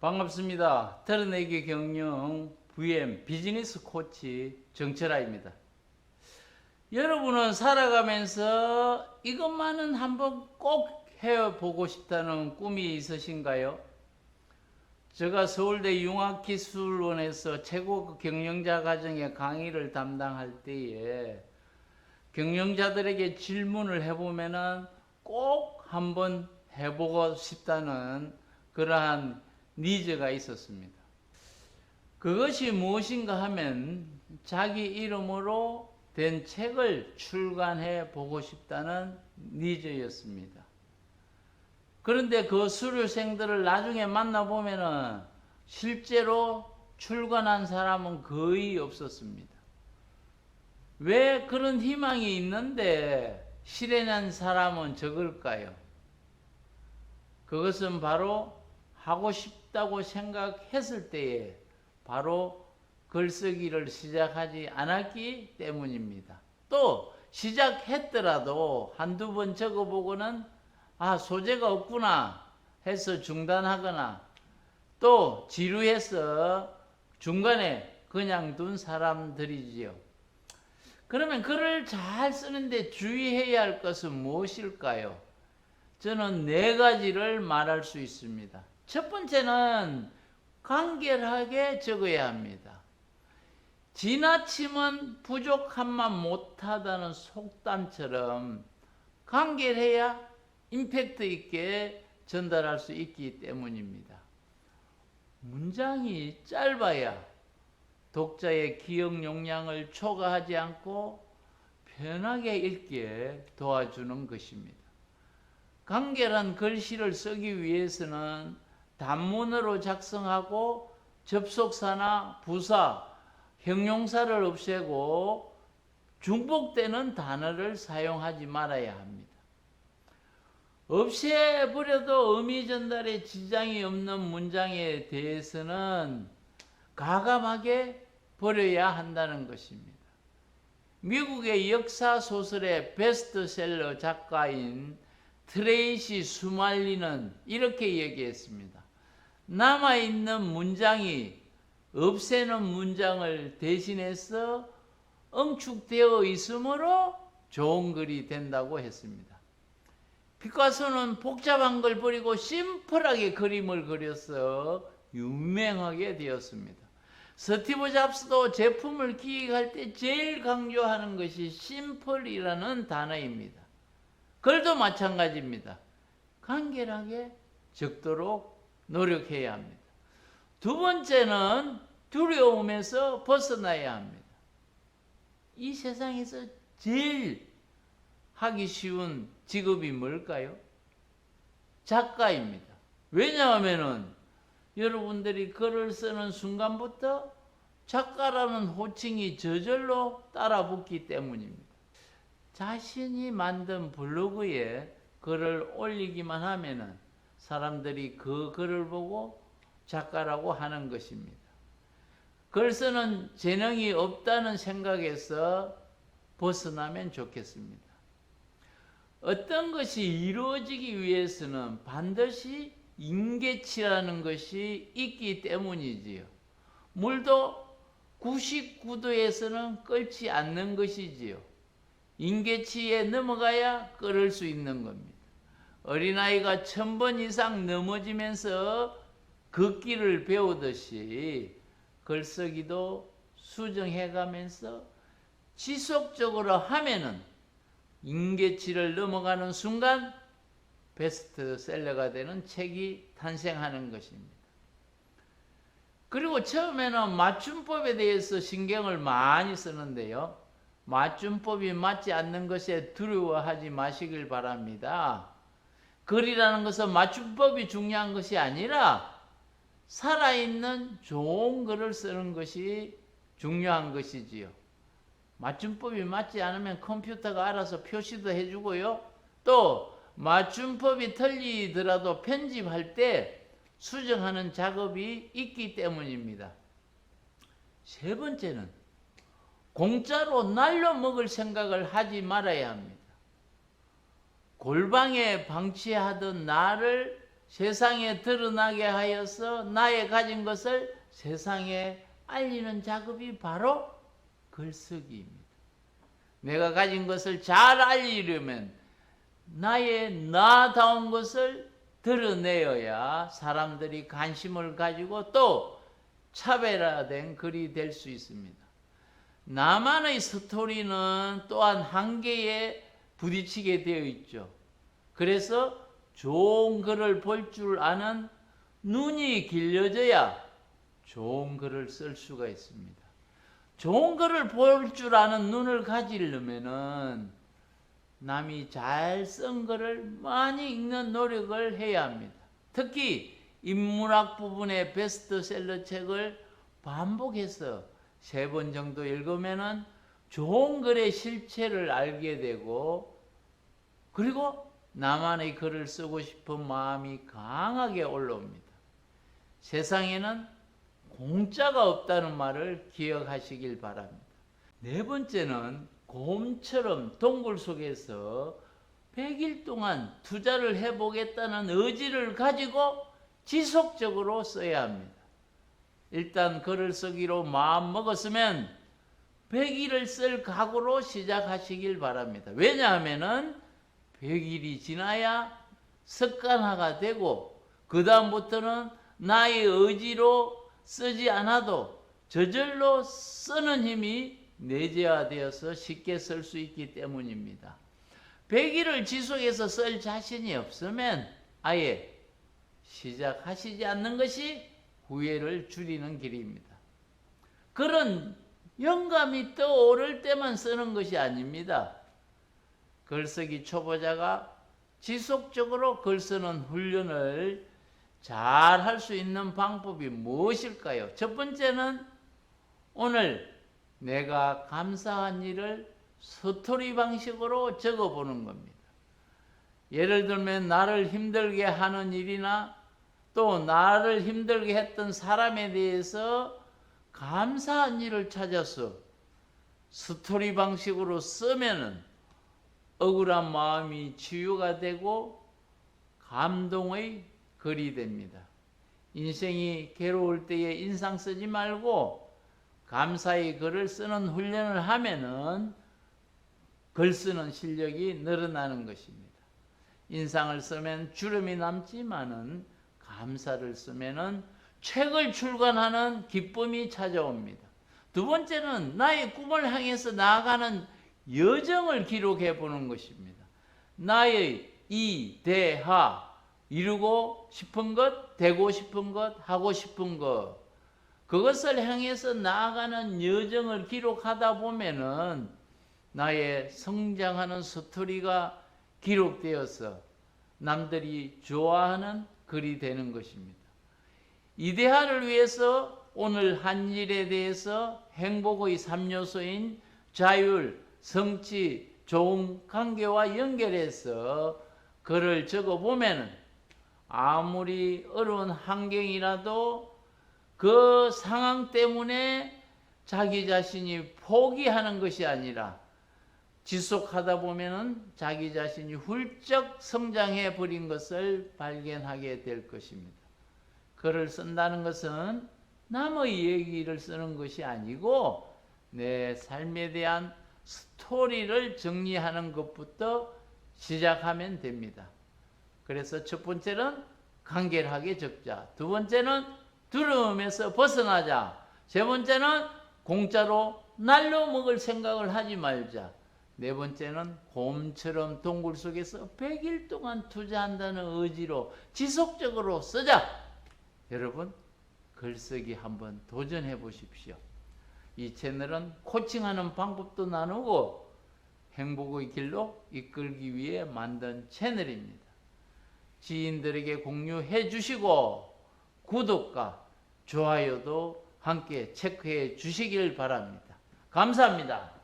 반갑습니다. 털어내기 경영 VM 비즈니스 코치 정철아입니다. 여러분은 살아가면서 이것만은 한번 꼭 해보고 싶다는 꿈이 있으신가요? 제가 서울대 융합기술원에서 최고 경영자 과정의 강의를 담당할 때에 경영자들에게 질문을 해보면은 꼭 한번 해보고 싶다는 그러한 니즈가 있었습니다. 그것이 무엇인가 하면 자기 이름으로 된 책을 출간해 보고 싶다는 니즈였습니다. 그런데 그 수료생들을 나중에 만나보면은 실제로 출간한 사람은 거의 없었습니다. 왜 그런 희망이 있는데 실현한 사람은 적을까요? 그것은 바로 하고 싶다고 생각했을 때에 바로 글쓰기를 시작하지 않았기 때문입니다. 또 시작했더라도 한두 번 적어보고는 소재가 없구나 해서 중단하거나 또 지루해서 중간에 그냥 둔 사람들이지요. 그러면 글을 잘 쓰는데 주의해야 할 것은 무엇일까요? 저는 4가지를 말할 수 있습니다. 첫 번째는 간결하게 적어야 합니다. 지나치면 부족함만 못하다는 속담처럼 간결해야 임팩트 있게 전달할 수 있기 때문입니다. 문장이 짧아야 독자의 기억 용량을 초과하지 않고 편하게 읽게 도와주는 것입니다. 간결한 글씨를 쓰기 위해서는 단문으로 작성하고 접속사나 부사, 형용사를 없애고 중복되는 단어를 사용하지 말아야 합니다. 없애버려도 의미 전달에 지장이 없는 문장에 대해서는 가감하게 버려야 한다는 것입니다. 미국의 역사 소설의 베스트셀러 작가인 트레이시 수말리는 이렇게 얘기했습니다. 남아있는 문장이 없애는 문장을 대신해서 응축되어 있으므로 좋은 글이 된다고 했습니다. 피카소는 복잡한 걸 버리고 심플하게 그림을 그려서 유명하게 되었습니다. 스티브 잡스도 제품을 기획할 때 제일 강조하는 것이 심플이라는 단어입니다. 글도 마찬가지입니다. 간결하게 적도록 노력해야 합니다. 두 번째는 두려움에서 벗어나야 합니다. 이 세상에서 제일 하기 쉬운 직업이 뭘까요? 작가입니다. 왜냐하면은 여러분들이 글을 쓰는 순간부터 작가라는 호칭이 저절로 따라붙기 때문입니다. 자신이 만든 블로그에 글을 올리기만 하면은 사람들이 그 글을 보고 작가라고 하는 것입니다. 글 쓰는 재능이 없다는 생각에서 벗어나면 좋겠습니다. 어떤 것이 이루어지기 위해서는 반드시 임계치라는 것이 있기 때문이지요. 물도 99도에서는 끓지 않는 것이지요. 임계치에 넘어가야 끓을 수 있는 겁니다. 어린아이가 1000번 이상 넘어지면서 걷기를 배우듯이 글쓰기도 수정해가면서 지속적으로 하면은 임계치를 넘어가는 순간 베스트셀러가 되는 책이 탄생하는 것입니다. 그리고 처음에는 맞춤법에 대해서 신경을 많이 쓰는데요. 맞춤법이 맞지 않는 것에 두려워하지 마시길 바랍니다. 글이라는 것은 맞춤법이 중요한 것이 아니라 살아있는 좋은 글을 쓰는 것이 중요한 것이지요. 맞춤법이 맞지 않으면 컴퓨터가 알아서 표시도 해주고요. 또 맞춤법이 틀리더라도 편집할 때 수정하는 작업이 있기 때문입니다. 세 번째는 공짜로 날로 먹을 생각을 하지 말아야 합니다. 골방에 방치하던 나를 세상에 드러나게 하여서 나의 가진 것을 세상에 알리는 작업이 바로 글쓰기입니다. 내가 가진 것을 잘 알리려면 나의 나다운 것을 드러내어야 사람들이 관심을 가지고 또 차별화된 글이 될 수 있습니다. 나만의 스토리는 또한 한계에 부딪히게 되어 있죠. 그래서 좋은 글을 볼 줄 아는 눈이 길러져야 좋은 글을 쓸 수가 있습니다. 좋은 글을 볼 줄 아는 눈을 가지려면은 남이 잘 쓴 글을 많이 읽는 노력을 해야 합니다. 특히 인문학 부분의 베스트셀러 책을 반복해서 3번 정도 읽으면은 좋은 글의 실체를 알게 되고, 그리고 나만의 글을 쓰고 싶은 마음이 강하게 올라옵니다. 세상에는 공짜가 없다는 말을 기억하시길 바랍니다. 4번째는 곰처럼 동굴 속에서 100일 동안 투자를 해보겠다는 의지를 가지고 지속적으로 써야 합니다. 일단 글을 쓰기로 마음 먹었으면 100일을 쓸 각오로 시작하시길 바랍니다. 왜냐하면 100일이 지나야 습관화가 되고 그 다음부터는 나의 의지로 쓰지 않아도 저절로 쓰는 힘이 내재화되어서 쉽게 쓸 수 있기 때문입니다. 100일을 지속해서 쓸 자신이 없으면 아예 시작하시지 않는 것이 후회를 줄이는 길입니다. 글은 영감이 떠오를 때만 쓰는 것이 아닙니다. 글쓰기 초보자가 지속적으로 글 쓰는 훈련을 잘 할 수 있는 방법이 무엇일까요? 첫 번째는 오늘 내가 감사한 일을 스토리 방식으로 적어보는 겁니다. 예를 들면 나를 힘들게 하는 일이나 또 나를 힘들게 했던 사람에 대해서 감사한 일을 찾아서 스토리 방식으로 쓰면은 억울한 마음이 치유가 되고 감동의 글이 됩니다. 인생이 괴로울 때에 인상 쓰지 말고 감사의 글을 쓰는 훈련을 하면은 글 쓰는 실력이 늘어나는 것입니다. 인상을 쓰면 주름이 남지만은 감사를 쓰면은 책을 출간하는 기쁨이 찾아옵니다. 2번째는 나의 꿈을 향해서 나아가는 여정을 기록해 보는 것입니다. 나의 이대하, 이루고 싶은 것, 되고 싶은 것, 하고 싶은 것, 그것을 향해서 나아가는 여정을 기록하다 보면은 나의 성장하는 스토리가 기록되어서 남들이 좋아하는 글이 되는 것입니다. 이데아를 위해서 오늘 한 일에 대해서 행복의 3요소인 자율, 성취, 좋은 관계와 연결해서 글을 적어보면 아무리 어려운 환경이라도 그 상황 때문에 자기 자신이 포기하는 것이 아니라 지속하다 보면은 자기 자신이 훌쩍 성장해 버린 것을 발견하게 될 것입니다. 글을 쓴다는 것은 남의 얘기를 쓰는 것이 아니고 내 삶에 대한 스토리를 정리하는 것부터 시작하면 됩니다. 그래서 첫 번째는 간결하게 적자, 2번째는 두려움에서 벗어나자, 3번째는 공짜로 날로 먹을 생각을 하지 말자, 4번째는 곰처럼 동굴 속에서 100일 동안 투자한다는 의지로 지속적으로 쓰자. 여러분, 글쓰기 한번 도전해 보십시오. 이 채널은 코칭하는 방법도 나누고 행복의 길로 이끌기 위해 만든 채널입니다. 지인들에게 공유해 주시고 구독과 좋아요도 함께 체크해 주시길 바랍니다. 감사합니다.